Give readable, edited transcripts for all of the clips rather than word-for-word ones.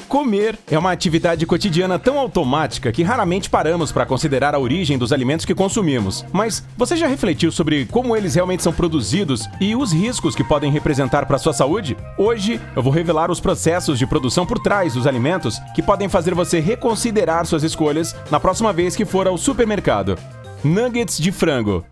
Comer é uma atividade cotidiana tão automática que raramente paramos para considerar a origem dos alimentos que consumimos. Mas você já refletiu sobre como eles realmente são produzidos e os riscos que podem representar para sua saúde? Hoje eu vou revelar os processos de produção por trás dos alimentos que podem fazer você reconsiderar suas escolhas na próxima vez que for ao supermercado. Nuggets de frango.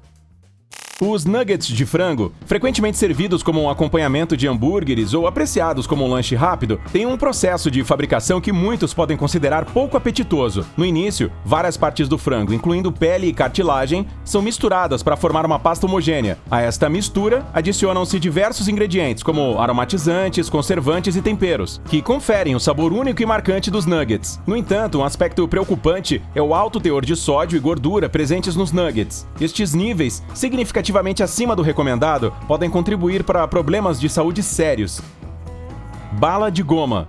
Os nuggets de frango, frequentemente servidos como um acompanhamento de hambúrgueres ou apreciados como um lanche rápido, têm um processo de fabricação que muitos podem considerar pouco apetitoso. No início, várias partes do frango, incluindo pele e cartilagem, são misturadas para formar uma pasta homogênea. A esta mistura, adicionam-se diversos ingredientes, como aromatizantes, conservantes e temperos, que conferem o sabor único e marcante dos nuggets. No entanto, um aspecto preocupante é o alto teor de sódio e gordura presentes nos nuggets. Estes níveis, significativamente acima do recomendado, podem contribuir para problemas de saúde sérios. Bala de goma.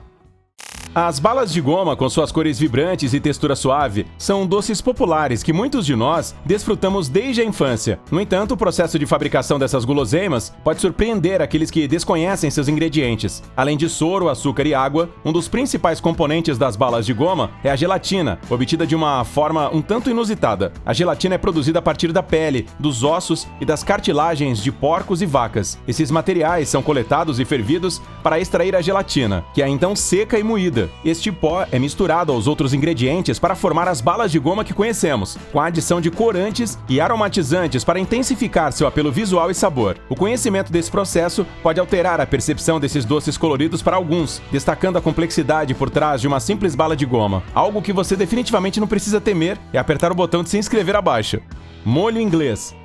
As balas de goma, com suas cores vibrantes e textura suave, são doces populares que muitos de nós desfrutamos desde a infância. No entanto, o processo de fabricação dessas guloseimas pode surpreender aqueles que desconhecem seus ingredientes. Além de soro, açúcar e água, um dos principais componentes das balas de goma é a gelatina, obtida de uma forma um tanto inusitada. A gelatina é produzida a partir da pele, dos ossos e das cartilagens de porcos e vacas. Esses materiais são coletados e fervidos para extrair a gelatina, que é então seca e moída. Este pó é misturado aos outros ingredientes para formar as balas de goma que conhecemos, com a adição de corantes e aromatizantes para intensificar seu apelo visual e sabor. O conhecimento desse processo pode alterar a percepção desses doces coloridos para alguns, destacando a complexidade por trás de uma simples bala de goma. Algo que você definitivamente não precisa temer é apertar o botão de se inscrever abaixo. Molho inglês.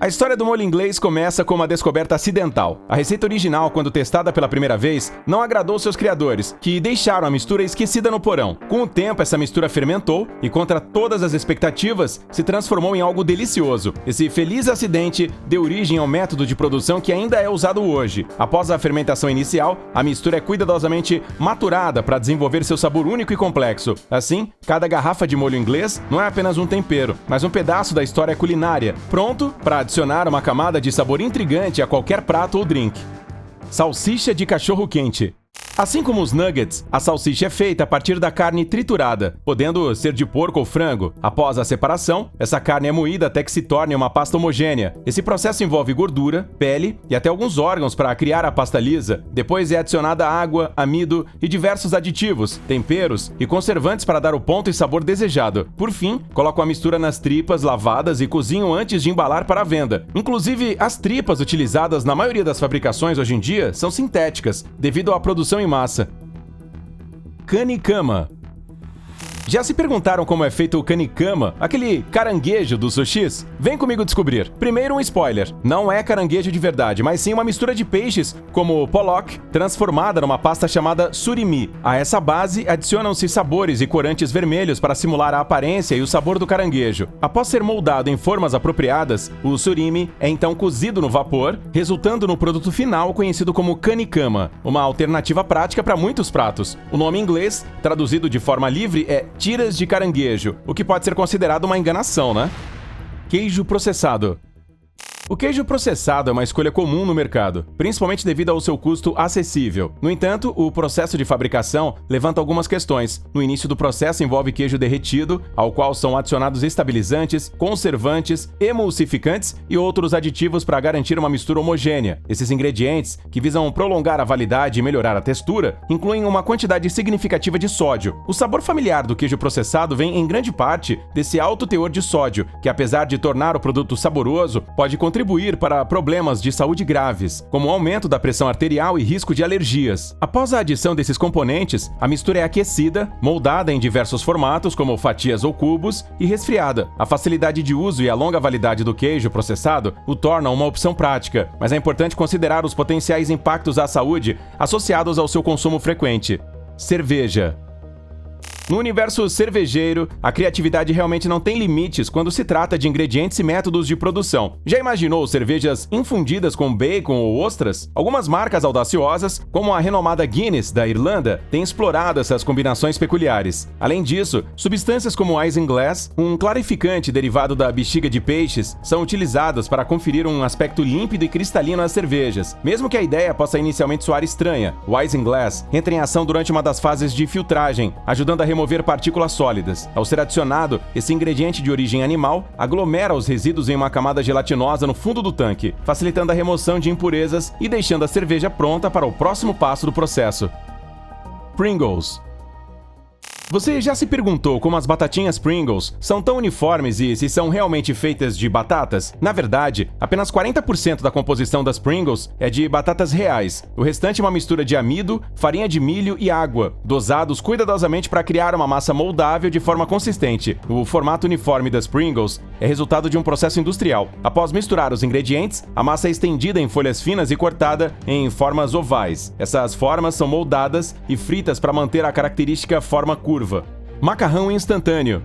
A história do molho inglês começa com uma descoberta acidental. A receita original, quando testada pela primeira vez, não agradou seus criadores, que deixaram a mistura esquecida no porão. Com o tempo, essa mistura fermentou e, contra todas as expectativas, se transformou em algo delicioso. Esse feliz acidente deu origem ao método de produção que ainda é usado hoje. Após a fermentação inicial, a mistura é cuidadosamente maturada para desenvolver seu sabor único e complexo. Assim, cada garrafa de molho inglês não é apenas um tempero, mas um pedaço da história culinária, pronto para adicionar uma camada de sabor intrigante a qualquer prato ou drink. Salsicha de cachorro-quente. Assim como os nuggets, a salsicha é feita a partir da carne triturada, podendo ser de porco ou frango. Após a separação, essa carne é moída até que se torne uma pasta homogênea. Esse processo envolve gordura, pele e até alguns órgãos para criar a pasta lisa. Depois é adicionada água, amido e diversos aditivos, temperos e conservantes para dar o ponto e sabor desejado. Por fim, colocam a mistura nas tripas lavadas e cozinham antes de embalar para a venda. Inclusive, as tripas utilizadas na maioria das fabricações hoje em dia são sintéticas, devido à produção em massa. Kanikama. Já se perguntaram como é feito o kanikama, aquele caranguejo dos sushis? Vem comigo descobrir. Primeiro um spoiler, não é caranguejo de verdade, mas sim uma mistura de peixes, como o pollock, transformada numa pasta chamada surimi. A essa base adicionam-se sabores e corantes vermelhos para simular a aparência e o sabor do caranguejo. Após ser moldado em formas apropriadas, o surimi é então cozido no vapor, resultando no produto final conhecido como kanikama, uma alternativa prática para muitos pratos. O nome em inglês, traduzido de forma livre, é tiras de caranguejo, o que pode ser considerado uma enganação, né? Queijo processado. O queijo processado é uma escolha comum no mercado, principalmente devido ao seu custo acessível. No entanto, o processo de fabricação levanta algumas questões. No início do processo envolve queijo derretido, ao qual são adicionados estabilizantes, conservantes, emulsificantes e outros aditivos para garantir uma mistura homogênea. Esses ingredientes, que visam prolongar a validade e melhorar a textura, incluem uma quantidade significativa de sódio. O sabor familiar do queijo processado vem em grande parte desse alto teor de sódio, que apesar de tornar o produto saboroso, pode contribuir para problemas de saúde graves, como o aumento da pressão arterial e risco de alergias. Após a adição desses componentes, a mistura é aquecida, moldada em diversos formatos, como fatias ou cubos, e resfriada. A facilidade de uso e a longa validade do queijo processado o tornam uma opção prática, mas é importante considerar os potenciais impactos à saúde associados ao seu consumo frequente. Cerveja. No universo cervejeiro, a criatividade realmente não tem limites quando se trata de ingredientes e métodos de produção. Já imaginou cervejas infundidas com bacon ou ostras? Algumas marcas audaciosas, como a renomada Guinness da Irlanda, têm explorado essas combinações peculiares. Além disso, substâncias como isinglass, um clarificante derivado da bexiga de peixes, são utilizadas para conferir um aspecto límpido e cristalino às cervejas. Mesmo que a ideia possa inicialmente soar estranha, o isinglass entra em ação durante uma das fases de filtragem, ajudando a remover partículas sólidas. Ao ser adicionado, esse ingrediente de origem animal aglomera os resíduos em uma camada gelatinosa no fundo do tanque, facilitando a remoção de impurezas e deixando a cerveja pronta para o próximo passo do processo. Pringles. Você já se perguntou como as batatinhas Pringles são tão uniformes e se são realmente feitas de batatas? Na verdade, apenas 40% da composição das Pringles é de batatas reais. O restante é uma mistura de amido, farinha de milho e água, dosados cuidadosamente para criar uma massa moldável de forma consistente. O formato uniforme das Pringles é resultado de um processo industrial. Após misturar os ingredientes, a massa é estendida em folhas finas e cortada em formas ovais. Essas formas são moldadas e fritas para manter a característica forma curva. Macarrão instantâneo.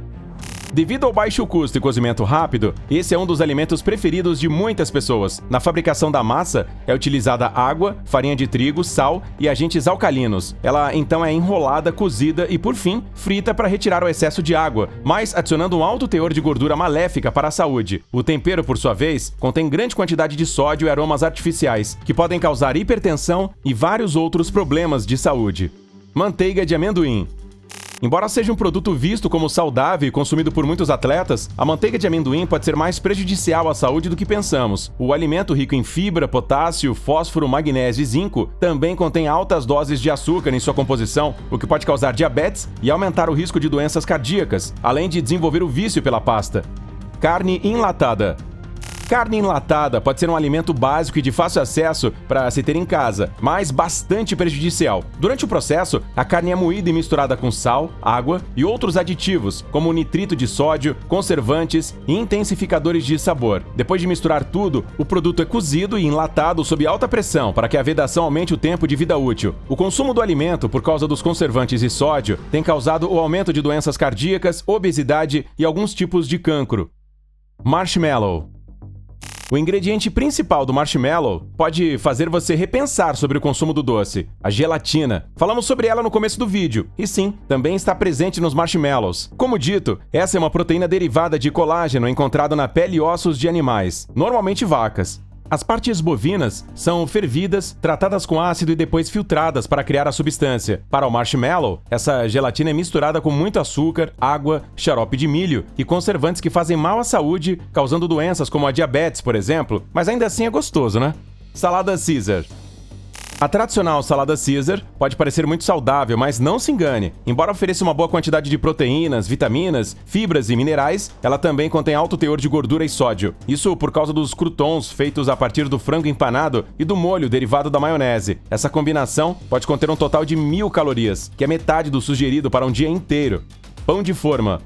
Devido ao baixo custo e cozimento rápido, esse é um dos alimentos preferidos de muitas pessoas. Na fabricação da massa, é utilizada água, farinha de trigo, sal e agentes alcalinos. Ela então é enrolada, cozida e, por fim, frita para retirar o excesso de água, mas adicionando um alto teor de gordura maléfica para a saúde. O tempero, por sua vez, contém grande quantidade de sódio e aromas artificiais, que podem causar hipertensão e vários outros problemas de saúde. Manteiga de amendoim. Embora seja um produto visto como saudável e consumido por muitos atletas, a manteiga de amendoim pode ser mais prejudicial à saúde do que pensamos. O alimento rico em fibra, potássio, fósforo, magnésio e zinco também contém altas doses de açúcar em sua composição, o que pode causar diabetes e aumentar o risco de doenças cardíacas, além de desenvolver o vício pela pasta. Carne enlatada. Carne enlatada pode ser um alimento básico e de fácil acesso para se ter em casa, mas bastante prejudicial. Durante o processo, a carne é moída e misturada com sal, água e outros aditivos, como nitrito de sódio, conservantes e intensificadores de sabor. Depois de misturar tudo, o produto é cozido e enlatado sob alta pressão para que a vedação aumente o tempo de vida útil. O consumo do alimento, por causa dos conservantes e sódio, tem causado o aumento de doenças cardíacas, obesidade e alguns tipos de cancro. Marshmallow. O ingrediente principal do marshmallow pode fazer você repensar sobre o consumo do doce, a gelatina. Falamos sobre ela no começo do vídeo, e sim, também está presente nos marshmallows. Como dito, essa é uma proteína derivada de colágeno encontrado na pele e ossos de animais, normalmente vacas. As partes bovinas são fervidas, tratadas com ácido e depois filtradas para criar a substância. Para o marshmallow, essa gelatina é misturada com muito açúcar, água, xarope de milho e conservantes que fazem mal à saúde, causando doenças como a diabetes, por exemplo, mas ainda assim é gostoso, né? Salada Caesar. A tradicional salada Caesar pode parecer muito saudável, mas não se engane. Embora ofereça uma boa quantidade de proteínas, vitaminas, fibras e minerais, ela também contém alto teor de gordura e sódio. Isso por causa dos croutons feitos a partir do frango empanado e do molho derivado da maionese. Essa combinação pode conter um total de 1.000 calorias, que é metade do sugerido para um dia inteiro. Pão de forma.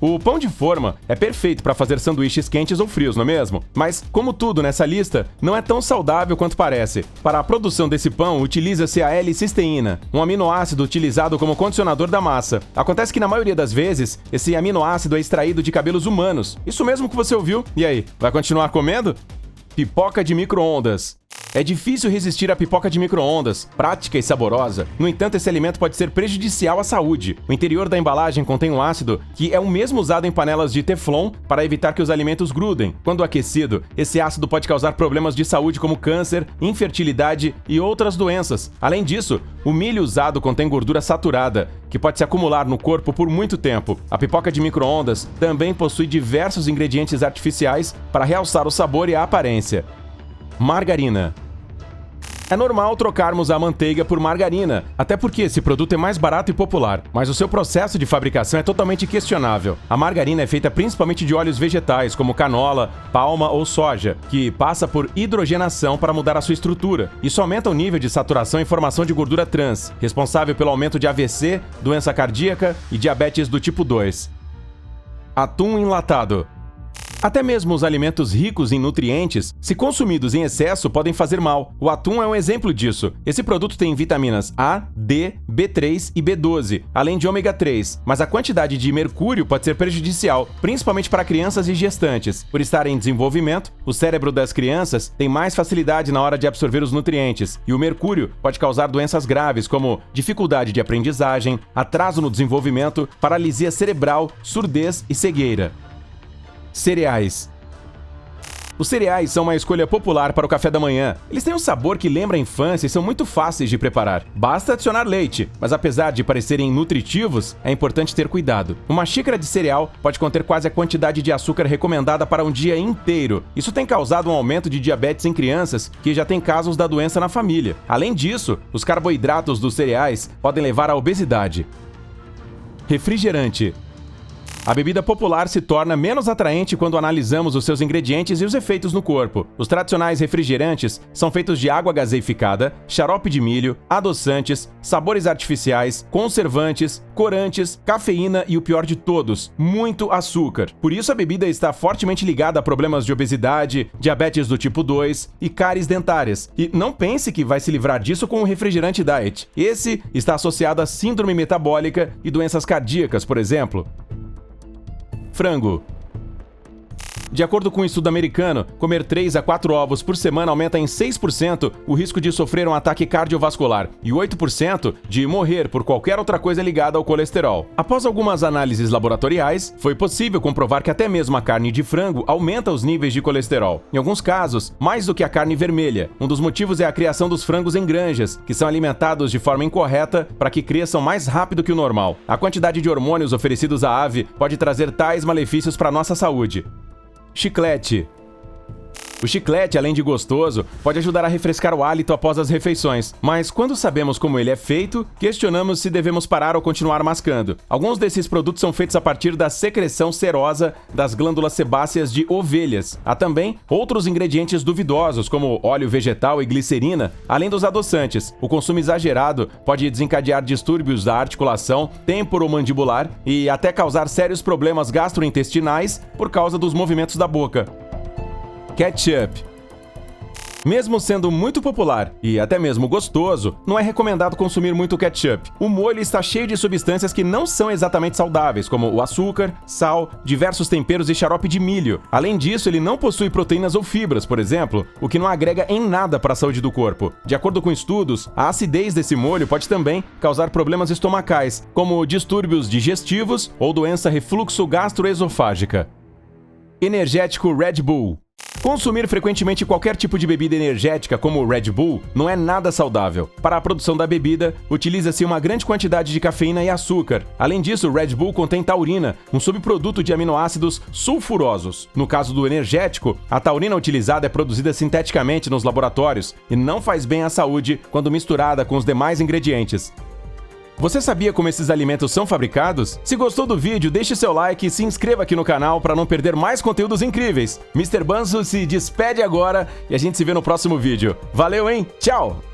O pão de forma é perfeito para fazer sanduíches quentes ou frios, não é mesmo? Mas, como tudo nessa lista, não é tão saudável quanto parece. Para a produção desse pão, utiliza-se a L-cisteína, um aminoácido utilizado como condicionador da massa. Acontece que, na maioria das vezes, esse aminoácido é extraído de cabelos humanos. Isso mesmo que você ouviu. E aí, vai continuar comendo? Pipoca de micro-ondas. É difícil resistir à pipoca de micro-ondas, prática e saborosa. No entanto, esse alimento pode ser prejudicial à saúde. O interior da embalagem contém um ácido que é o mesmo usado em panelas de teflon para evitar que os alimentos grudem. Quando aquecido, esse ácido pode causar problemas de saúde como câncer, infertilidade e outras doenças. Além disso, o milho usado contém gordura saturada, que pode se acumular no corpo por muito tempo. A pipoca de micro-ondas também possui diversos ingredientes artificiais para realçar o sabor e a aparência. Margarina. É normal trocarmos a manteiga por margarina, até porque esse produto é mais barato e popular, mas o seu processo de fabricação é totalmente questionável. A margarina é feita principalmente de óleos vegetais, como canola, palma ou soja, que passa por hidrogenação para mudar a sua estrutura. Isso aumenta o nível de saturação e formação de gordura trans, responsável pelo aumento de AVC, doença cardíaca e diabetes do tipo 2. Atum enlatado. Até mesmo os alimentos ricos em nutrientes, se consumidos em excesso, podem fazer mal. O atum é um exemplo disso. Esse produto tem vitaminas A, D, B3 e B12, além de ômega 3, mas a quantidade de mercúrio pode ser prejudicial, principalmente para crianças e gestantes. Por estar em desenvolvimento, o cérebro das crianças tem mais facilidade na hora de absorver os nutrientes, e o mercúrio pode causar doenças graves como dificuldade de aprendizagem, atraso no desenvolvimento, paralisia cerebral, surdez e cegueira. Cereais. Os cereais são uma escolha popular para o café da manhã. Eles têm um sabor que lembra a infância e são muito fáceis de preparar. Basta adicionar leite, mas apesar de parecerem nutritivos, é importante ter cuidado. Uma xícara de cereal pode conter quase a quantidade de açúcar recomendada para um dia inteiro. Isso tem causado um aumento de diabetes em crianças que já têm casos da doença na família. Além disso, os carboidratos dos cereais podem levar à obesidade. Refrigerante. A bebida popular se torna menos atraente quando analisamos os seus ingredientes e os efeitos no corpo. Os tradicionais refrigerantes são feitos de água gaseificada, xarope de milho, adoçantes, sabores artificiais, conservantes, corantes, cafeína e o pior de todos, muito açúcar. Por isso a bebida está fortemente ligada a problemas de obesidade, diabetes do tipo 2 e cáries dentárias. E não pense que vai se livrar disso com o refrigerante diet. Esse está associado a síndrome metabólica e doenças cardíacas, por exemplo. Frango. De acordo com um estudo americano, comer 3 a 4 ovos por semana aumenta em 6% o risco de sofrer um ataque cardiovascular e 8% de morrer por qualquer outra coisa ligada ao colesterol. Após algumas análises laboratoriais, foi possível comprovar que até mesmo a carne de frango aumenta os níveis de colesterol. Em alguns casos, mais do que a carne vermelha. Um dos motivos é a criação dos frangos em granjas, que são alimentados de forma incorreta para que cresçam mais rápido que o normal. A quantidade de hormônios oferecidos à ave pode trazer tais malefícios para a nossa saúde. Chiclete. O chiclete, além de gostoso, pode ajudar a refrescar o hálito após as refeições, mas quando sabemos como ele é feito, questionamos se devemos parar ou continuar mascando. Alguns desses produtos são feitos a partir da secreção serosa das glândulas sebáceas de ovelhas. Há também outros ingredientes duvidosos, como óleo vegetal e glicerina, além dos adoçantes. O consumo exagerado pode desencadear distúrbios da articulação temporomandibular e até causar sérios problemas gastrointestinais por causa dos movimentos da boca. Ketchup. Mesmo sendo muito popular e até mesmo gostoso, não é recomendado consumir muito ketchup. O molho está cheio de substâncias que não são exatamente saudáveis, como o açúcar, sal, diversos temperos e xarope de milho. Além disso, ele não possui proteínas ou fibras, por exemplo, o que não agrega em nada para a saúde do corpo. De acordo com estudos, a acidez desse molho pode também causar problemas estomacais, como distúrbios digestivos ou doença refluxo gastroesofágica. Energético Red Bull. Consumir frequentemente qualquer tipo de bebida energética como o Red Bull não é nada saudável. Para a produção da bebida, utiliza-se uma grande quantidade de cafeína e açúcar. Além disso, o Red Bull contém taurina, um subproduto de aminoácidos sulfurosos. No caso do energético, a taurina utilizada é produzida sinteticamente nos laboratórios e não faz bem à saúde quando misturada com os demais ingredientes. Você sabia como esses alimentos são fabricados? Se gostou do vídeo, deixe seu like e se inscreva aqui no canal para não perder mais conteúdos incríveis. Mr. Banzo se despede agora e a gente se vê no próximo vídeo. Valeu, hein? Tchau!